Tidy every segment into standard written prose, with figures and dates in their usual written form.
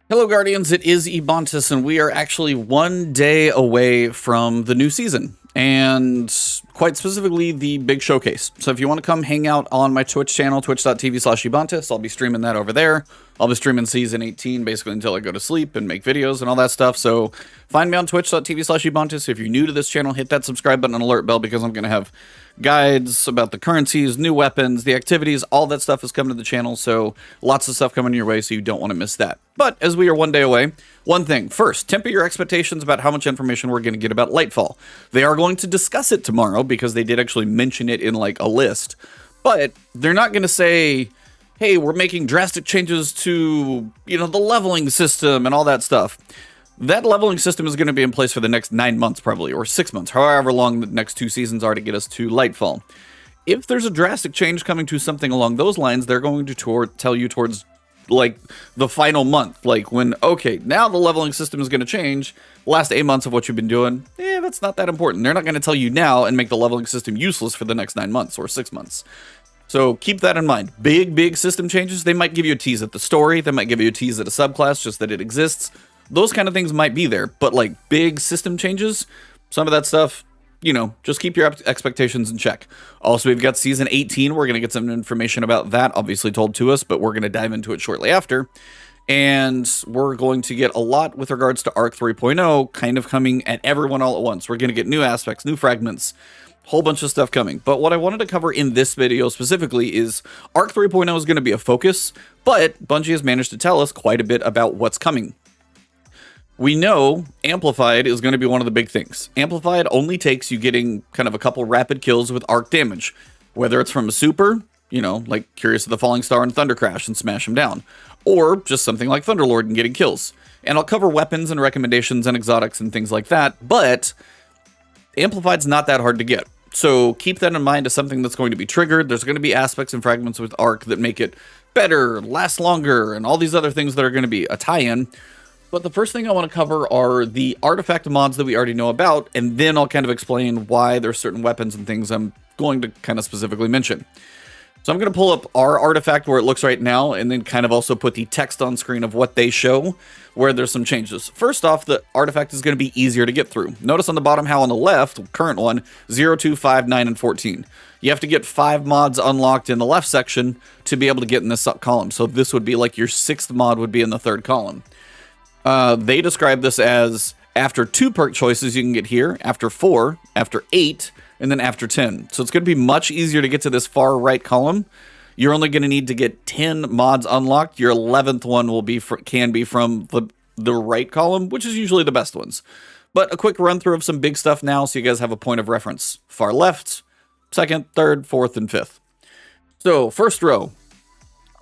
Hello, Guardians. It is Ebontis, and we are actually one day away from the new season, and quite specifically, the big showcase. So if you want to come hang out on my Twitch channel, twitch.tv/Ebontis, I'll be streaming that over there. I'll be streaming Season 18 basically until I go to sleep and make videos and all that stuff. So find me on twitch.tv/Ebontis. If you're new to this channel, hit that subscribe button and alert bell because I'm going to have guides about the currencies, new weapons, the activities, all that stuff is coming to the channel. So lots of stuff coming your way, so you don't want to miss that. But as we are one day away, one thing. First, temper your expectations about how much information we're going to get about Nightfall. They are going to discuss it tomorrow because they did actually mention it in like a list. But they're not going to say, hey, we're making drastic changes to, the leveling system and all that stuff. That leveling system is going to be in place for the next 9 months probably, or 6 months, however long the next 2 seasons are to get us to Nightfall. If there's a drastic change coming to something along those lines, they're going to tell you towards like the final month, like when, okay, now the leveling system is going to change. Last 8 months of what you've been doing, that's not that important. They're not going to tell you now and make the leveling system useless for the next 9 months or 6 months. So keep that in mind. Big system changes, they might give you a tease at the story, they might give you a tease at a subclass, just that it exists. Those kind of things might be there, but like big system changes, some of that stuff, just keep your expectations in check. Also, we've got Season 18. We're going to get some information about that, obviously told to us, but we're going to dive into it shortly after. And we're going to get a lot with regards to Arc 3.0 kind of coming at everyone all at once. We're going to get new aspects, new fragments, whole bunch of stuff coming. But what I wanted to cover in this video specifically is Arc 3.0 is going to be a focus, but Bungie has managed to tell us quite a bit about what's coming. We know Amplified is going to be one of the big things. Amplified only takes you getting kind of a couple rapid kills with arc damage, whether it's from a super, like Curious of the Falling Star and Thunder Crash and smash him down, or just something like Thunderlord and getting kills. And I'll cover weapons and recommendations and exotics and things like that, but Amplified's not that hard to get. So keep that in mind as something that's going to be triggered. There's going to be aspects and fragments with arc that make it better, last longer, and all these other things that are going to be a tie-in. But the first thing I want to cover are the artifact mods that we already know about, and then I'll kind of explain why there's certain weapons and things I'm going to kind of specifically mention. So I'm going to pull up our artifact where it looks right now, and then kind of also put the text on screen of what they show, where there's some changes. First off, the artifact is going to be easier to get through. Notice on the bottom how on the left, current one, 0, 2, 5, 9, and 14. You have to get 5 mods unlocked in the left section to be able to get in this column. So this would be like your 6th mod would be in the 3rd column. They describe this as after 2 perk choices you can get here, after 4, after 8, and then after 10. So it's going to be much easier to get to this far right column. You're only going to need to get 10 mods unlocked. Your 11th one will be can be from the right column, which is usually the best ones. But a quick run through of some big stuff now so you guys have a point of reference. Far left, 2nd, 3rd, 4th, and 5th. So first row.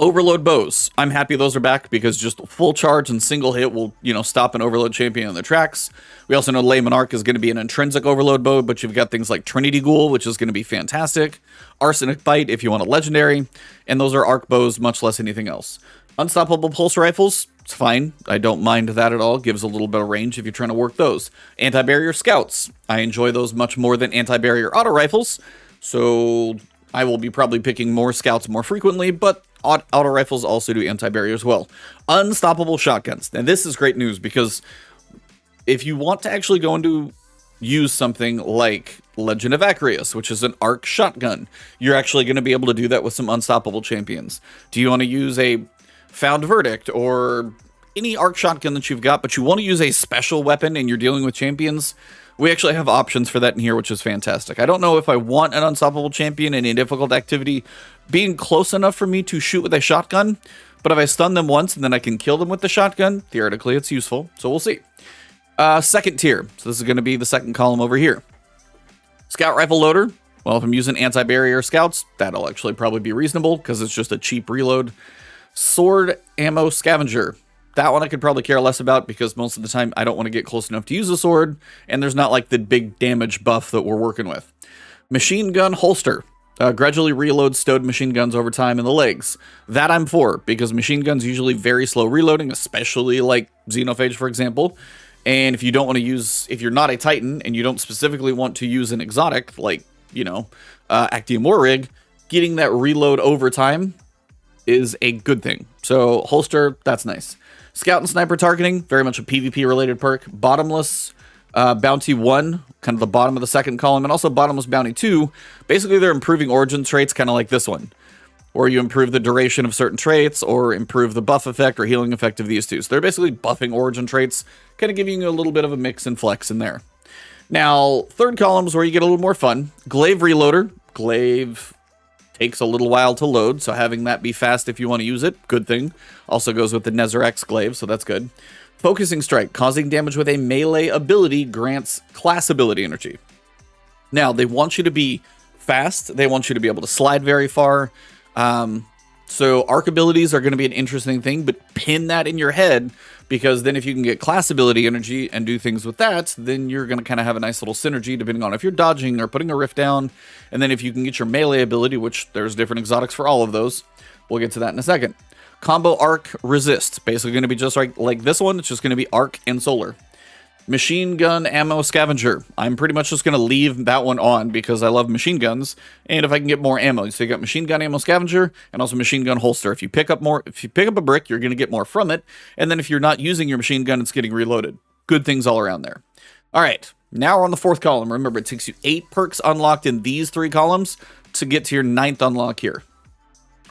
Overload bows. I'm happy those are back because just full charge and single hit will, stop an overload champion in the tracks. We also know Layman Arc is going to be an intrinsic overload bow, but you've got things like Trinity Ghoul, which is going to be fantastic. Arsenic Bite if you want a legendary, and those are arc bows, much less anything else. Unstoppable pulse rifles, it's fine. I don't mind that at all. Gives a little bit of range if you're trying to work those. Anti-barrier scouts. I enjoy those much more than anti-barrier auto rifles, so I will be probably picking more scouts more frequently, but auto rifles also do anti-barrier as well. Unstoppable shotguns. And this is great news because if you want to actually go into use something like Legend of Acreus, which is an arc shotgun, you're actually going to be able to do that with some unstoppable champions. Do you want to use a Found Verdict or any arc shotgun that you've got, but you want to use a special weapon and you're dealing with champions? We actually have options for that in here, which is fantastic. I don't know if I want an unstoppable champion in a difficult activity being close enough for me to shoot with a shotgun, but if I stun them once and then I can kill them with the shotgun, theoretically it's useful, so we'll see. Second tier, so this is going to be the 2nd column over here. Scout Rifle Loader. Well, if I'm using anti-barrier scouts, that'll actually probably be reasonable because it's just a cheap reload. Sword Ammo Scavenger. That one I could probably care less about because most of the time I don't want to get close enough to use a sword, and there's not like the big damage buff that we're working with. Machine Gun Holster. Gradually reload stowed machine guns over time in the legs. That I'm for, because machine guns usually very slow reloading, especially like Xenophage, for example. And if you don't want to use, if you're not a Titan, and you don't specifically want to use an exotic, like, Actium War Rig, getting that reload over time is a good thing. So holster, that's nice. Scout and Sniper targeting, very much a PvP related perk. Bottomless Bounty 1, kind of the bottom of the second column, and also Bottomless Bounty 2. Basically, they're improving origin traits, kind of like this one, or you improve the duration of certain traits, or improve the buff effect or healing effect of these two. So they're basically buffing origin traits, kind of giving you a little bit of a mix and flex in there. Now, third column is where you get a little more fun. Glaive Reloader. Glaive takes a little while to load, so having that be fast if you want to use it, good thing. Also goes with the Nezarec Glaive, so that's good. Focusing Strike. Causing damage with a melee ability grants class ability energy. Now, they want you to be fast. They want you to be able to slide very far. So arc abilities are going to be an interesting thing, but pin that in your head, because then if you can get class ability energy and do things with that, then you're going to kind of have a nice little synergy depending on if you're dodging or putting a rift down. And then if you can get your melee ability, which there's different exotics for all of those, we'll get to that in a second. Combo Arc Resist, basically going to be just like this one. It's just going to be Arc and Solar. Machine Gun Ammo Scavenger. I'm pretty much just going to leave that one on because I love machine guns, and if I can get more ammo. So you got Machine Gun Ammo Scavenger and also Machine Gun Holster. If you pick up a brick, you're going to get more from it, and then if you're not using your machine gun, it's getting reloaded. Good things all around there. All right, now we're on the fourth column. Remember, it takes you 8 perks unlocked in these 3 columns to get to your 9th unlock here.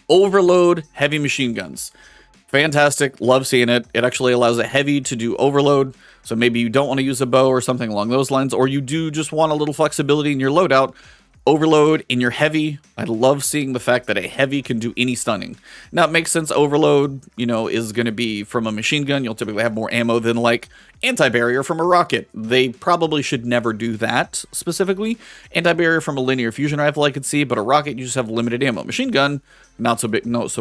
Overload Heavy Machine Guns. Fantastic. Love seeing it. It actually allows a heavy to do overload. So maybe you don't want to use a bow or something along those lines, or you do just want a little flexibility in your loadout. Overload in your heavy. I love seeing the fact that a heavy can do any stunning. Now, it makes sense. Overload, is going to be from a machine gun. You'll typically have more ammo than like anti-barrier from a rocket. They probably should never do that specifically. Anti-barrier from a linear fusion rifle I could see, but a rocket, you just have limited ammo. Machine gun, not so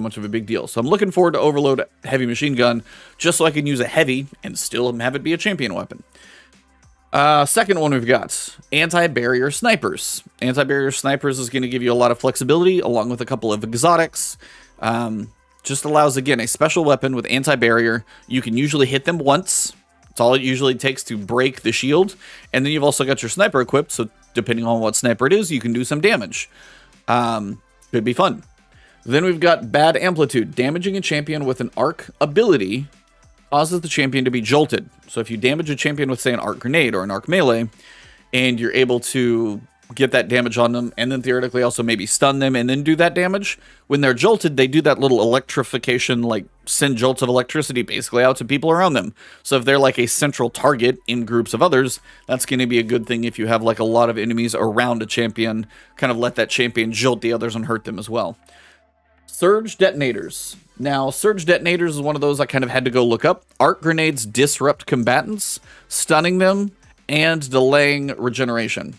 much of a big deal. So I'm looking forward to Overload Heavy Machine Gun, just so I can use a heavy and still have it be a champion weapon. Second one we've got Anti-Barrier Snipers. Anti-Barrier Snipers is going to give you a lot of flexibility along with a couple of exotics. Just allows, again, a special weapon with anti-barrier. You can usually hit them once. It's all it usually takes to break the shield. And then you've also got your sniper equipped, so depending on what sniper it is, you can do some damage. Could be fun. Then we've got Bad Amplitude. Damaging a champion with an arc ability causes the champion to be jolted. So if you damage a champion with, say, an arc grenade or an arc melee, and you're able to get that damage on them, and then theoretically also maybe stun them and then do that damage, when they're jolted, they do that little electrification, like send jolts of electricity basically out to people around them. So if they're like a central target in groups of others, that's going to be a good thing if you have like a lot of enemies around a champion, kind of let that champion jolt the others and hurt them as well. Surge Detonators. Now, Surge Detonators is one of those I kind of had to go look up. Arc grenades disrupt combatants, stunning them, and delaying regeneration.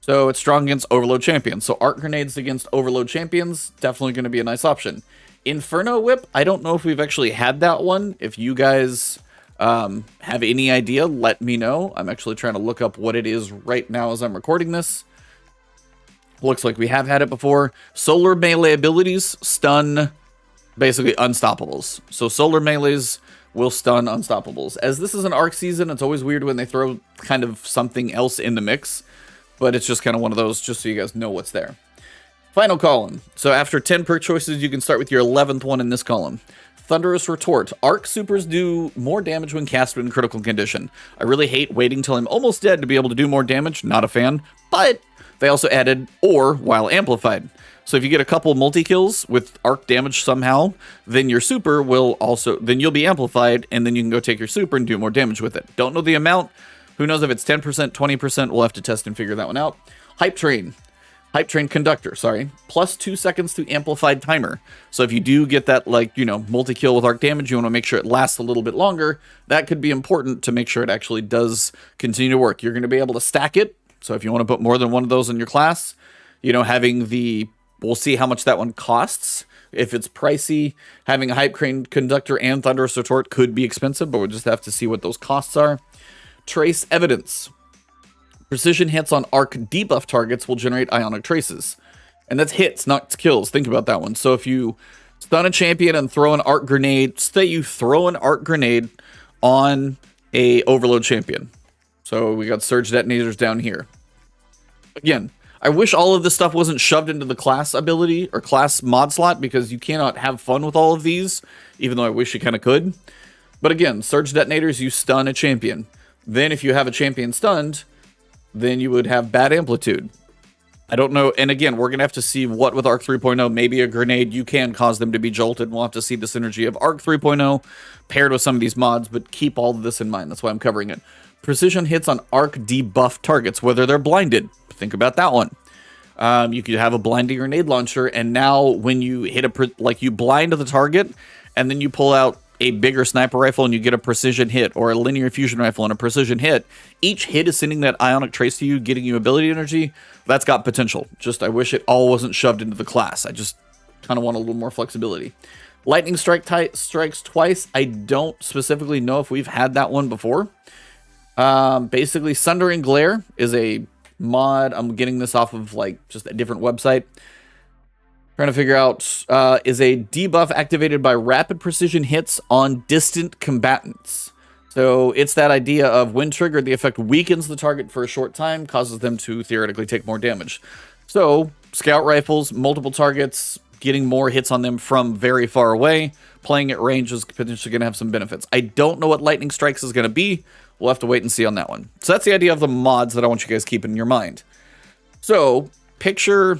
So it's strong against Overload champions. So arc grenades against Overload champions, definitely going to be a nice option. Inferno Whip, I don't know if we've actually had that one. If you guys have any idea, let me know. I'm actually trying to look up what it is right now as I'm recording this. Looks like we have had it before. Solar melee abilities stun basically unstoppables. So solar melees will stun unstoppables. As this is an arc season, it's always weird when they throw kind of something else in the mix, but it's just kind of one of those just so you guys know what's there. Final column. So after 10 perk choices, you can start with your 11th one in this column. Thunderous Retort. Arc supers do more damage when cast in critical condition. I really hate waiting till I'm almost dead to be able to do more damage. Not a fan, but they also added or while amplified. So if you get a couple multi-kills with arc damage somehow, then your super will also, then you'll be amplified, and then you can go take your super and do more damage with it. Don't know the amount. Who knows if it's 10%, 20%? We'll have to test and figure that one out. Hype Train Conductor, sorry. Plus 2 seconds to amplified timer. So if you do get that, like, multi-kill with arc damage, you want to make sure it lasts a little bit longer. That could be important to make sure it actually does continue to work. You're going to be able to stack it. So if you want to put more than one of those in your class, having we'll see how much that one costs. If it's pricey, having a Hype Train Conductor and Thunderous Retort could be expensive, but we'll just have to see what those costs are. Trace Evidence. Precision hits on arc debuff targets will generate ionic traces. And that's hits, not kills. Think about that one. So if you stun a champion and throw an arc grenade, say you throw an arc grenade on a overload champion. So we got Surge Detonators down here. Again, I wish all of this stuff wasn't shoved into the class ability or class mod slot, because you cannot have fun with all of these, even though I wish you kind of could. But again, surge detonators, you stun a champion. Then if you have a champion stunned, then you would have bad amplitude. I don't know. And again, we're going to have to see what with Arc 3.0, maybe a grenade, you can cause them to be jolted. We'll have to see the synergy of Arc 3.0 paired with some of these mods, but keep all of this in mind. That's why I'm covering it. Precision hits on Arc debuff targets, whether they're blinded. Think about that one. You could have a blinding grenade launcher, and now when you hit you blind the target, and then you pull out a bigger sniper rifle and you get a precision hit, or a linear fusion rifle and a precision hit, each hit is sending that ionic trace to you, getting you ability energy. That's got potential. Just, I wish it all wasn't shoved into the class. I just kind of want a little more flexibility. Lightning strikes twice. I don't specifically know if we've had that one before. Basically, Sundering Glare is a mod. I'm getting this off of just a different website. Trying to figure out, is a debuff activated by rapid precision hits on distant combatants. So it's that idea of when triggered, the effect weakens the target for a short time, causes them to theoretically take more damage. So scout rifles, multiple targets, getting more hits on them from very far away, playing at range is potentially going to have some benefits. I don't know what lightning strikes is going to be. We'll have to wait and see on that one. So that's the idea of the mods that I want you guys to keep in your mind. So picture...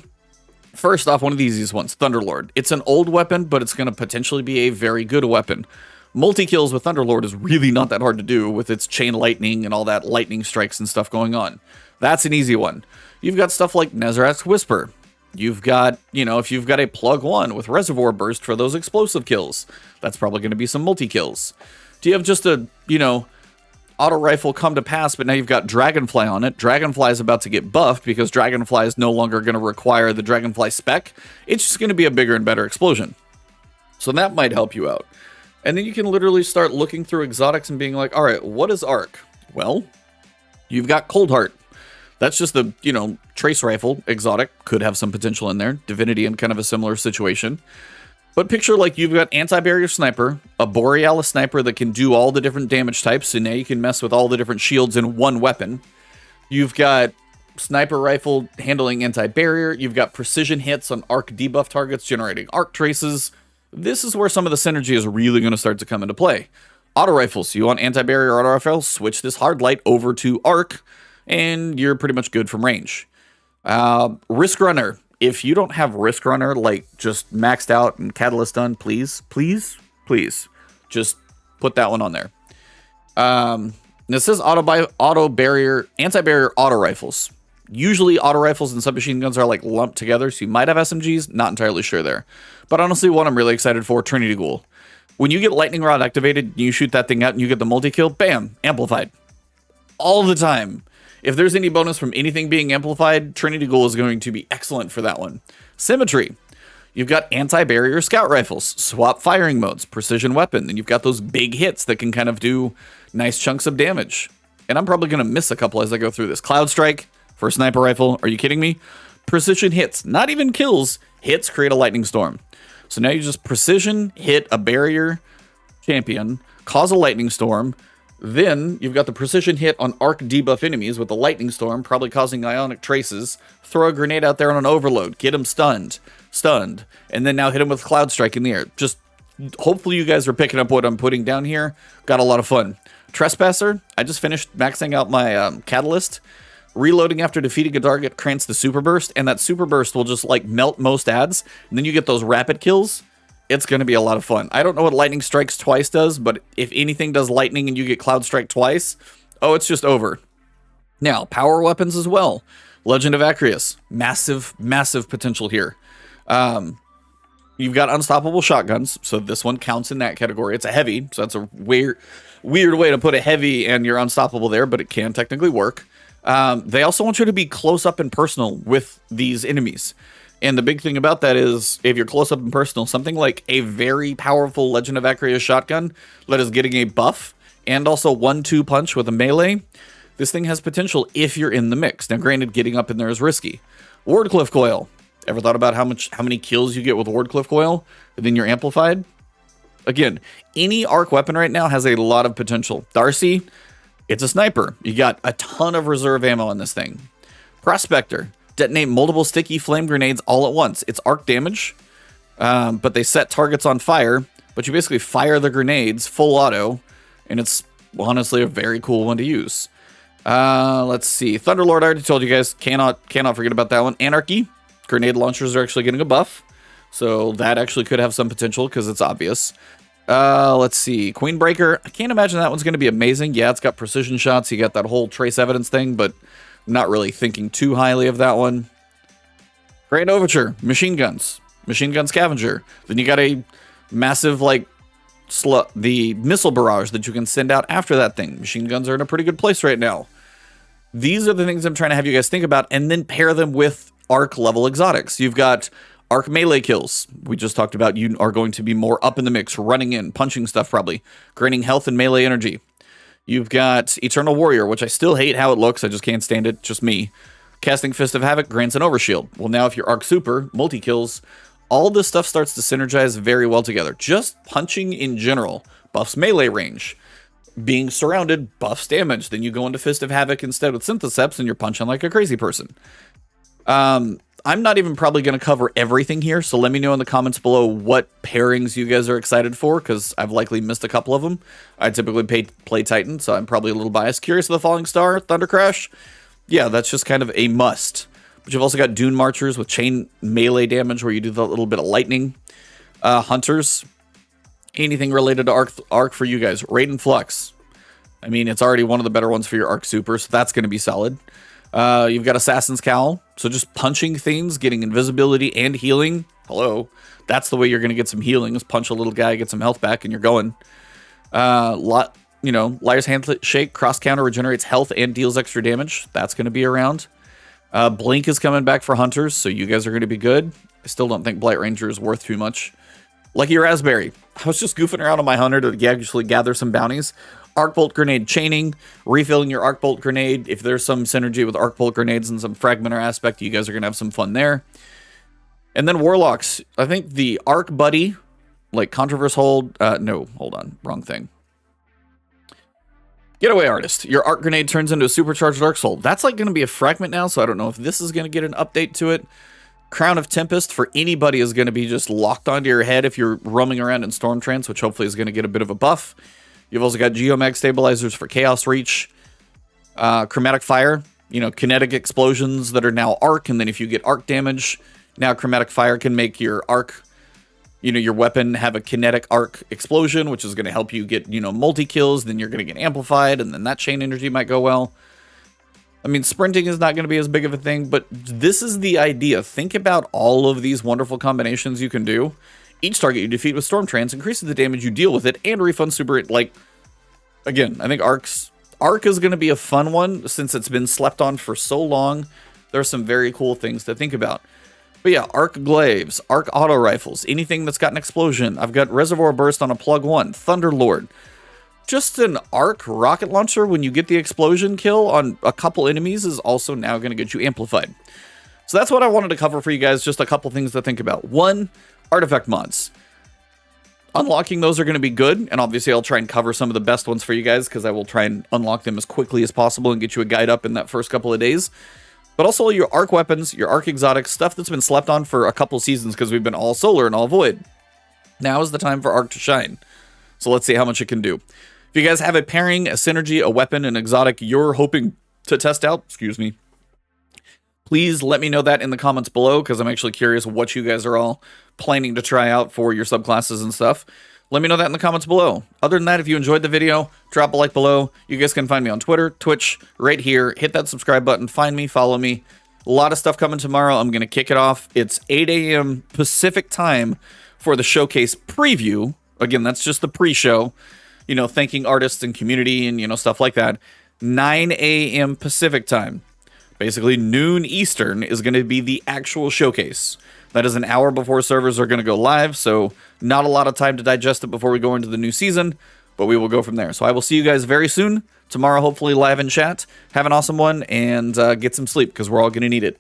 First off, one of the easiest ones, Thunderlord. It's an old weapon, but it's going to potentially be a very good weapon. Multi-kills with Thunderlord is really not that hard to do with its chain lightning and all that lightning strikes and stuff going on. That's an easy one. You've got stuff like Nezarac's Whisper. You've got, if you've got a plug 1 with Reservoir Burst for those explosive kills, that's probably going to be some multi-kills. Do you have just a, auto rifle come to pass, but now you've got Dragonfly on it. Dragonfly is about to get buffed because Dragonfly is no longer going to require the Dragonfly spec. It's just going to be a bigger and better explosion. So that might help you out. And then you can literally start looking through exotics and being like, all right, what is Arc? Well, you've got Cold Heart. That's just the, trace rifle exotic. Could have some potential in there. Divinity in kind of a similar situation. But picture you've got anti-barrier sniper, a Borealis sniper that can do all the different damage types, so now you can mess with all the different shields in one weapon. You've got sniper rifle handling anti-barrier. You've got precision hits on arc debuff targets, generating arc traces. This is where some of the synergy is really going to start to come into play. Auto rifles. You want anti-barrier auto rifle? Switch this hard light over to arc, and you're pretty much good from range. Risk Runner. If you don't have Risk Runner, just maxed out and Catalyst done, please, just put that one on there. This says anti-barrier auto rifles. Usually auto rifles and submachine guns are lumped together, so you might have SMGs, not entirely sure there. But honestly, one I'm really excited for, Trinity Ghoul. When you get Lightning Rod activated, you shoot that thing out and you get the multi-kill, bam, amplified. All the time. If there's any bonus from anything being amplified, Trinity Ghoul is going to be excellent for that one. Symmetry. You've got anti-barrier scout rifles, swap firing modes, precision weapon, and you've got those big hits that can kind of do nice chunks of damage. And I'm probably going to miss a couple as I go through this. Cloud Strike for a sniper rifle. Are you kidding me? Precision hits, not even kills. Hits create a lightning storm. So now you just precision hit a barrier champion, cause a lightning storm. Then you've got the precision hit on arc debuff enemies with the lightning storm, probably causing ionic traces. Throw a grenade out there on an overload, get them stunned, and then now hit them with cloud strike in the air. Just hopefully you guys are picking up what I'm putting down here. Got a lot of fun. Trespasser. I just finished maxing out my catalyst. Reloading after defeating a target grants the super burst, and that super burst will just melt most ads, and then you get those rapid kills. It's going to be a lot of fun. I don't know what Lightning Strikes Twice does, but if anything does lightning and you get Cloud Strike twice, it's just over. Now, power weapons as well. Legend of Acreus. Massive, massive potential here. You've got unstoppable shotguns, so this one counts in that category. It's a heavy, so that's a weird way to put a heavy and you're unstoppable there, but it can technically work. They also want you to be close up and personal with these enemies. And the big thing about that is, if you're close up and personal, something like a very powerful Legend of Acreus shotgun that is getting a buff, and also 1-2 punch with a melee, this thing has potential if you're in the mix. Now, granted, getting up in there is risky. Wardcliff Coil. Ever thought about how many kills you get with Wardcliff Coil, and then you're amplified? Again, any arc weapon right now has a lot of potential. Darcy, it's a sniper. You got a ton of reserve ammo in this thing. Prospector. Detonate multiple sticky flame grenades all at once. It's arc damage, but they set targets on fire, but you basically fire the grenades full auto, and it's honestly a very cool one to use. Let's see. Thunderlord, I already told you guys, cannot forget about that one. Anarchy, grenade launchers are actually getting a buff, so that actually could have some potential because it's obvious. Let's see. Queenbreaker, I can't imagine that one's going to be amazing. Yeah, it's got precision shots, you got that whole trace evidence thing, but not really thinking too highly of that one. Grand Overture, machine gun scavenger. Then you got a massive, like, the missile barrage that you can send out after that thing. Machine guns are in a pretty good place right now. These are the things I'm trying to have you guys think about, and then pair them with arc level exotics. You've got arc melee kills. We just talked about you are going to be more up in the mix, running in, punching stuff probably, gaining health and melee energy. You've got Eternal Warrior, which I still hate how it looks. I just can't stand it. Just me. Casting Fist of Havoc grants an overshield. Well, now if you're arc super, multi-kills, all this stuff starts to synergize very well together. Just punching in general buffs melee range. Being surrounded buffs damage. Then you go into Fist of Havoc instead with Syntheseps and you're punching like a crazy person. I'm not even probably going to cover everything here, so let me know in the comments below what pairings you guys are excited for, because I've likely missed a couple of them. I typically play Titan, so I'm probably a little biased. Curious of the Falling Star, Thunder Crash. Yeah, that's just kind of a must. But you've also got Dune Marchers with chain melee damage where you do the little bit of lightning. Hunters. Anything related to Arc for you guys. Raiden Flux. I mean, it's already one of the better ones for your Arc Super, so that's going to be solid. You've got Assassin's Cowl. So just punching things, getting invisibility and healing. Hello. That's the way you're going to get some healing, is punch a little guy, get some health back, and you're going. Liar's Handshake, cross counter, regenerates health and deals extra damage. That's going to be around. Blink is coming back for Hunters, so you guys are going to be good. I still don't think Blight Ranger is worth too much. Lucky Raspberry. I was just goofing around on my Hunter to actually gather some bounties. Arc Bolt Grenade chaining, refilling your Arc Bolt Grenade. If there's some synergy with Arc Bolt Grenades and some Fragmenter aspect, you guys are going to have some fun there. And then Warlocks. I think the Arc Buddy, like Controverse Hold. No, hold on. Wrong thing. Getaway Artist. Your Arc Grenade turns into a Supercharged Dark Soul. That's like going to be a fragment now, so I don't know if this is going to get an update to it. Crown of Tempest for anybody is going to be just locked onto your head if you're roaming around in Storm Trance, which hopefully is going to get a bit of a buff. You've also got Geomag Stabilizers for Chaos Reach. Chromatic Fire. You know, kinetic explosions that are now arc, and then if you get arc damage, now Chromatic Fire can make your arc, your weapon have a kinetic arc explosion, which is going to help you get, multi-kills, then you're going to get amplified, and then that chain energy might go well. I mean, sprinting is not going to be as big of a thing, but this is the idea. Think about all of these wonderful combinations you can do. Each target you defeat with Storm Trance increases the damage you deal with it and refund super, again, I think Arc is going to be a fun one since it's been slept on for so long. There are some very cool things to think about. But yeah, Arc Glaives, Arc Auto Rifles, anything that's got an explosion. I've got Reservoir Burst on a Plug 1, Thunderlord. Just an Arc Rocket Launcher when you get the explosion kill on a couple enemies is also now going to get you amplified. So that's what I wanted to cover for you guys, just a couple things to think about. One, artifact mods. Unlocking those are going to be good, and obviously I'll try and cover some of the best ones for you guys because I will try and unlock them as quickly as possible and get you a guide up in that first couple of days. But also your arc weapons, your arc exotics, stuff that's been slept on for a couple seasons because we've been all solar and all void. Now is the time for arc to shine. So let's see how much it can do. If you guys have a pairing, a synergy, a weapon, an exotic you're hoping to test out, please let me know that in the comments below because I'm actually curious what you guys are all planning to try out for your subclasses and stuff. Let me know that in the comments below. Other than that, if you enjoyed the video, drop a like below. You guys can find me on Twitter, Twitch, right here. Hit that subscribe button. Find me, follow me. A lot of stuff coming tomorrow. I'm going to kick it off. It's 8 a.m. Pacific time for the showcase preview. Again, that's just the pre-show. Thanking artists and community and, stuff like that. 9 a.m. Pacific time. Basically, noon Eastern is going to be the actual showcase. That is an hour before servers are going to go live, so not a lot of time to digest it before we go into the new season, but we will go from there. So I will see you guys very soon. Tomorrow, hopefully live in chat. Have an awesome one, and get some sleep, because we're all going to need it.